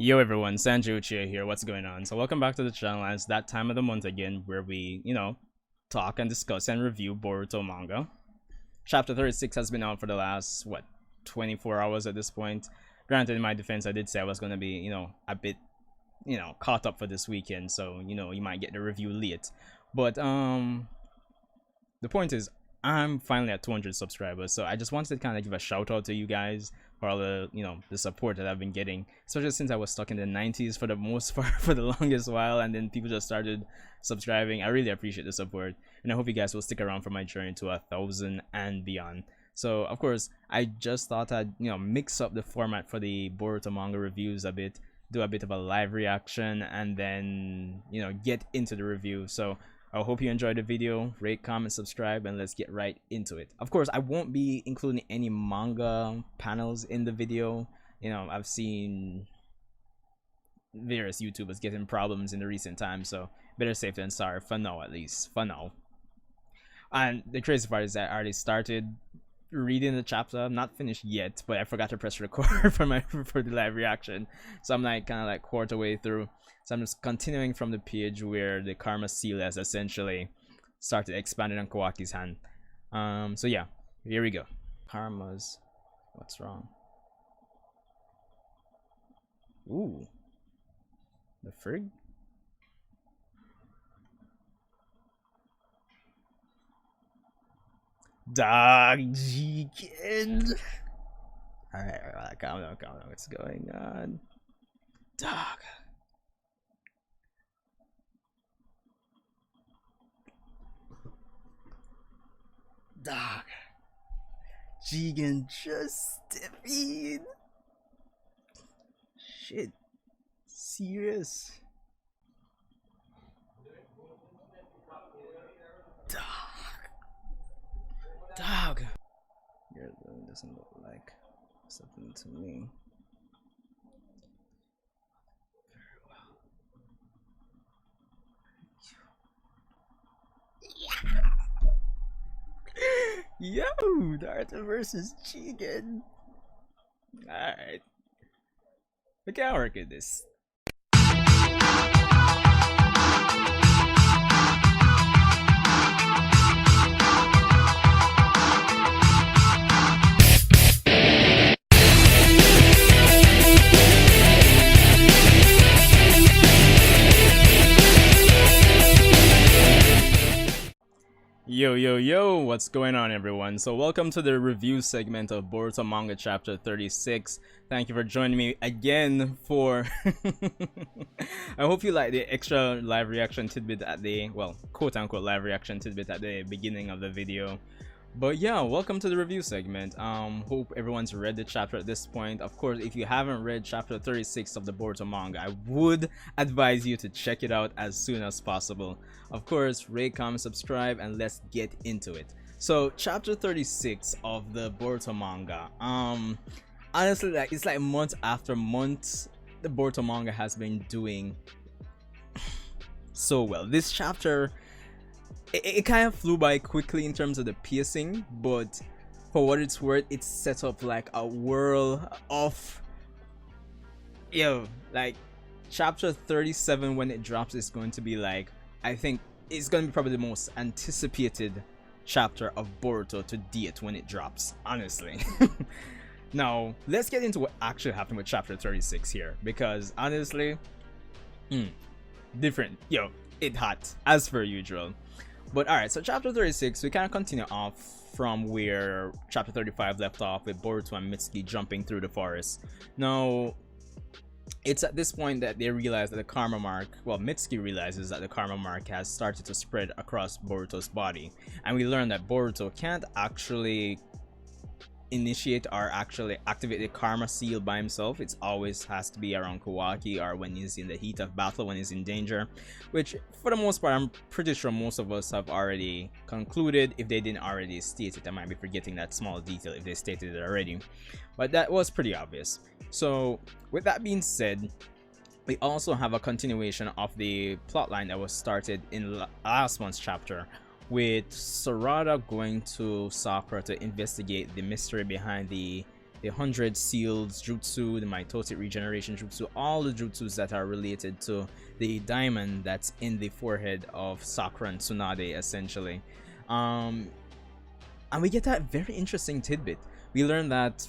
Yo everyone, Sanjay Uchiha here. What's going on? So welcome back to the channel, and it's that time of the month again where we, talk and discuss and review Boruto Manga. Chapter 36 has been out for the last, 24 hours at this point. Granted, in my defense, I did say I was going to be, a bit, caught up for this weekend, so, you might get the review late. But, the point is, I'm finally at 200 subscribers, so I just wanted to kind of give a shout out to you guys for all the the support that I've been getting, especially since I was stuck in the 90s for the most part for the longest while, and then people just started subscribing. I really appreciate the support, and I hope you guys will stick around for my journey to 1,000 and beyond. So of course, I just thought I'd mix up the format for the Boruto manga reviews a bit, do a bit of a live reaction, and then get into the review. So I hope you enjoyed the video. Rate, comment, subscribe, and let's get right into it. Of course, I won't be including any manga panels in the video. I've seen various YouTubers getting problems in the recent times, so better safe than sorry, for now at least, for now. And the crazy part is that I already started reading the chapter. I'm not finished yet, but I forgot to press record for the live reaction, so I'm like kind of like quarter way through. So I'm just continuing from the page where the karma seal has essentially started expanding on Kawaki's hand. So yeah, here we go. Karma's, what's wrong? Ooh, the frig. Dog Jigen. Alright, calm down. What's going on? Dog. Dog. Jigen just stepped in. Shit. Serious. Dog. Your room doesn't look like something to me. Yo, Naruto versus Jigen. Alright. We can work at this. Yo, what's going on everyone? So welcome to the review segment of Boruto Manga chapter 36. Thank you for joining me again for I hope you like the extra live reaction tidbit at the, well, quote-unquote live reaction tidbit at the beginning of the video. But yeah, welcome to the review segment. Hope everyone's read the chapter at this point. Of course, if you haven't read chapter 36 of the Boruto manga, I would advise you to check it out as soon as possible. Of course, rate, comment, subscribe, and let's get into it. So chapter 36 of the Boruto manga, honestly, like, it's like month after month the Boruto manga has been doing so well. This chapter, it kind of flew by quickly in terms of the pacing, but for what it's worth, it's set up like a whirl of, like chapter 37 when it drops is going to be like, I think it's going to be probably the most anticipated chapter of Boruto to date when it drops, honestly. Now let's get into what actually happened with chapter 36 here, because honestly, different, it hot as per usual. But alright, so chapter 36, we kind of continue off from where chapter 35 left off, with Boruto and Mitsuki jumping through the forest. Now, it's at this point that they realize that the karma mark, well, Mitsuki realizes that the karma mark has started to spread across Boruto's body. And we learn that Boruto can't actually initiate or actually activate the karma seal by himself. It always has to be around Kawaki, or when he's in the heat of battle, when he's in danger, which for the most part I'm pretty sure most of us have already concluded. If they didn't already state it, I might be forgetting that small detail if they stated it already, but that was pretty obvious. So with that being said, we also have a continuation of the plotline that was started in last month's chapter, with Sarada going to Sakura to investigate the mystery behind the the 100 seals jutsu, the mitotic regeneration jutsu, all the jutsus that are related to the diamond that's in the forehead of Sakura and Tsunade, essentially. And we get that very interesting tidbit. We learn that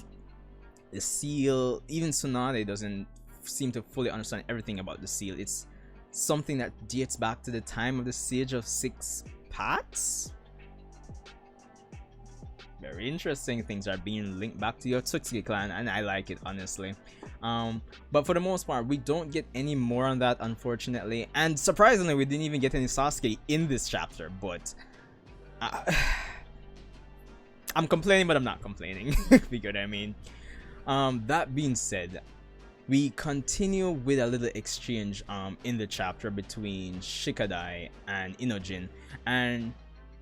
the seal, even Tsunade doesn't seem to fully understand everything about the seal. It's something that dates back to the time of the Siege of Six Paths. Very interesting things are being linked back to your Tsuki clan, and I like it, honestly. But for the most part, we don't get any more on that, unfortunately. And surprisingly, we didn't even get any Sasuke in this chapter. But I'm complaining, but I'm not complaining. If you get what I mean. That being said, we continue with a little exchange in the chapter between Shikadai and Inojin, and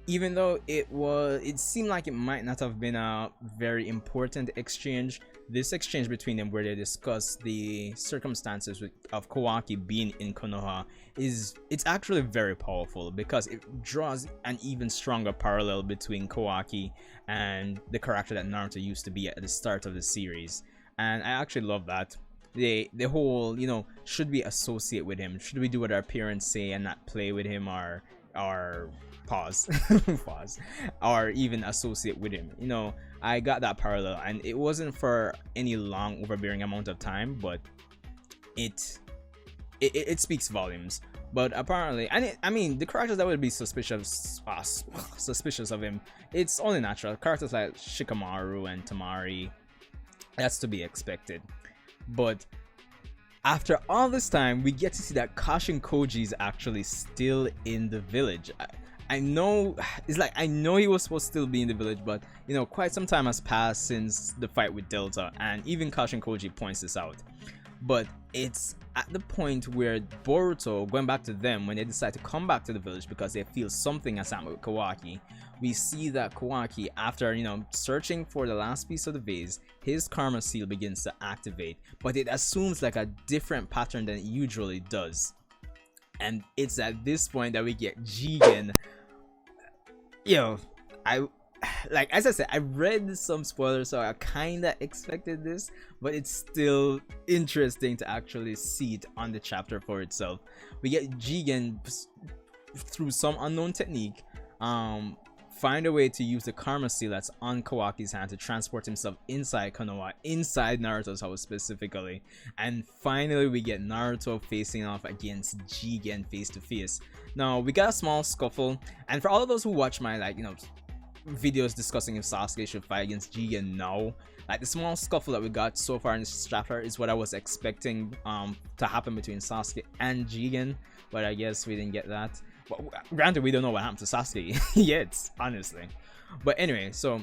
even though it seemed like it might not have been a very important exchange, this exchange between them where they discuss the circumstances of Kawaki being in Konoha it's actually very powerful, because it draws an even stronger parallel between Kawaki and the character that Naruto used to be at the start of the series. And I actually love that. The whole, should we associate with him? Should we do what our parents say and not play with him, or pause or even associate with him? I got that parallel, and it wasn't for any long overbearing amount of time, but it speaks volumes. But apparently, I mean, the characters that would be suspicious of him, it's only natural. Characters like Shikamaru and Tamari, that's to be expected. But after all this time, we get to see that Kashin Koji is actually still in the village. I know he was supposed to still be in the village, but quite some time has passed since the fight with Delta, and even Kashin Koji points this out. But it's at the point where Boruto, going back to them, when they decide to come back to the village because they feel something has happened with Kawaki, we see that Kawaki, after searching for the last piece of the vase, his karma seal begins to activate, but it assumes like a different pattern than it usually does. And it's at this point that we get Jigen. As I said, I read some spoilers, so I kinda expected this, but it's still interesting to actually see it on the chapter for itself. We get Jigen, through some unknown technique, find a way to use the karma seal that's on Kawaki's hand to transport himself inside Konoha, inside Naruto's house specifically. And finally we get Naruto facing off against Jigen face to face. Now we got a small scuffle, and for all of those who watch my videos discussing if Sasuke should fight against Jigen now, the small scuffle that we got so far in this chapter is what I was expecting to happen between Sasuke and Jigen, but I guess we didn't get that. Well, granted, we don't know what happened to Sasuke yet, honestly. But anyway, so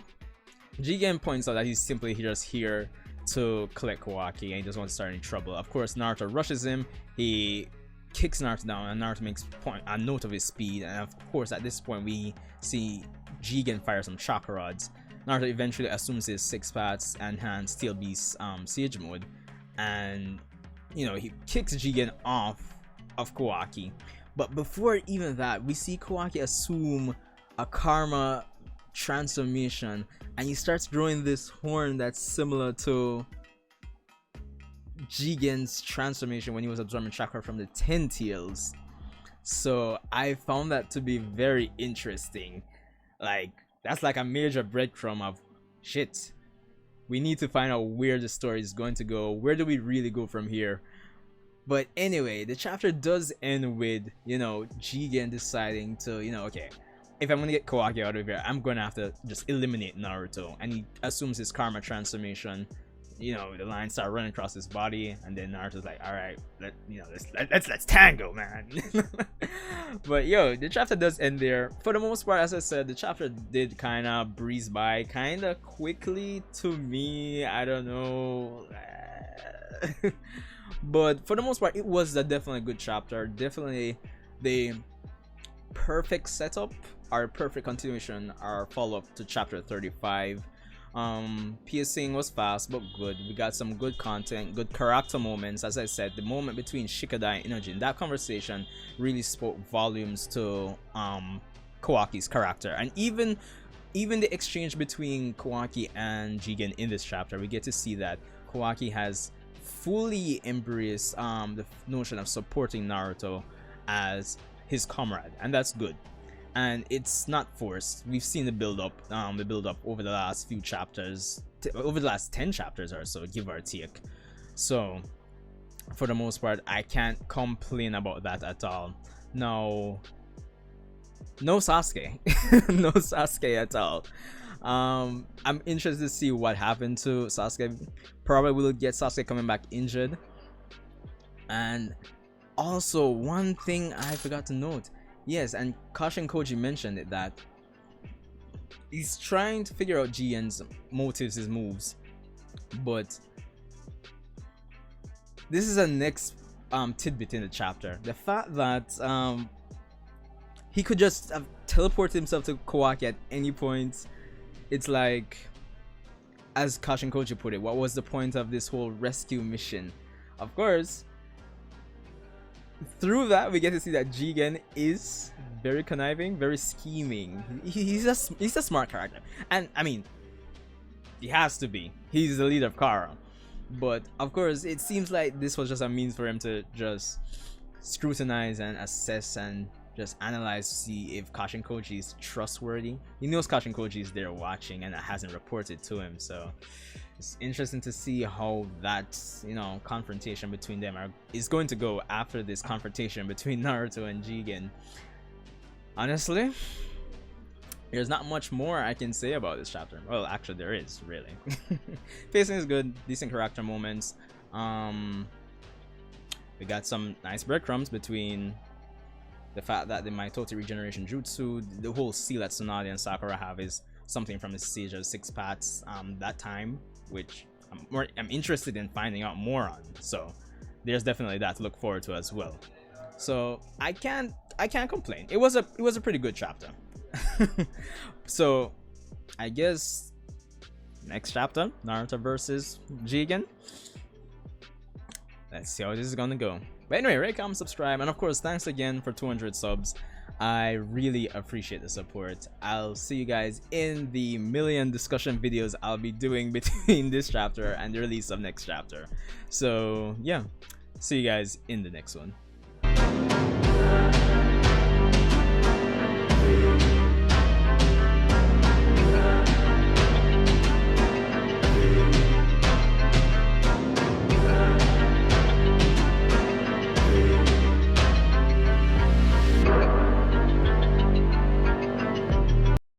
Jigen points out that he's simply just here to collect Kawaki, and he doesn't want to start any trouble. Of course, Naruto rushes him. He kicks Naruto down, and Naruto makes a note of his speed. And of course, at this point, we see Jigen fire some chakra rods. Naruto eventually assumes his Six Paths and Hand Steel Beast siege mode, and he kicks Jigen off of Kawaki. But before even that, we see Kawaki assume a karma transformation, and he starts growing this horn that's similar to Jigen's transformation when he was absorbing chakra from the 10 Tails. So I found that to be very interesting. That's like a major breadcrumb of shit. We need to find out where the story is going to go. Where do we really go from here? But anyway, the chapter does end with, Jigen deciding to, okay, if I'm gonna get Kawaki out of here, I'm gonna have to just eliminate Naruto. And he assumes his karma transformation. The lines start running across his body, and then Naruto's like, all right, let's tango, man. But the chapter does end there. For the most part, as I said, the chapter did kind of breeze by kind of quickly to me. I don't know. But for the most part, it was definitely a good chapter. Definitely the perfect setup, our perfect continuation, our follow-up to chapter 35. Pacing was fast but good. We got some good content, good character moments. As I said, the moment between Shikadai and Inojin, that conversation really spoke volumes to Kawaki's character. And even even the exchange between Kawaki and Jigen in this chapter, we get to see that Kawaki has fully embraced the notion of supporting Naruto as his comrade, and that's good. And it's not forced. We've seen the build up over the last few chapters, over the last 10 chapters or so, give or take. So for the most part, I can't complain about that at all. No Sasuke. No Sasuke at all. I'm interested to see what happened to Sasuke. Probably will get Sasuke coming back injured. And also, one thing I forgot to note, yes, and Kashin Koji mentioned it, that he's trying to figure out Jigen's motives, his moves, but this is a next tidbit in the chapter. The fact that he could just have teleported himself to Kawaki at any point. It's like, as Kashin Koji put it, what was the point of this whole rescue mission? Of course, through that we get to see that Jigen is very conniving, very scheming. He's a smart character, and I mean, he has to be. He's the leader of Kara. But of course, it seems like this was just a means for him to just scrutinize and assess and just analyze to see if Kashin Koji is trustworthy. He knows Kashin Koji is there watching and hasn't reported to him, so it's interesting to see how that, you know, confrontation between them is going to go after this confrontation between Naruto and Jigen. Honestly, there's not much more I can say about this chapter. Well, actually there is, really. Pacing is good, decent character moments. We got some nice breadcrumbs between the fact that the Maitoti regeneration jutsu, the whole seal that Tsunade and Sakura have, is something from the Sage of Six Paths that time, which I'm interested in finding out more on. So there's definitely that to look forward to as well. So I can't complain. It was a pretty good chapter. So I guess next chapter, Naruto versus Jigen. Let's see how this is gonna go. But anyway, rate, comment, subscribe, and of course, thanks again for 200 subs. I really appreciate the support. I'll see you guys in the million discussion videos I'll be doing between this chapter and the release of next chapter. So yeah, see you guys in the next one.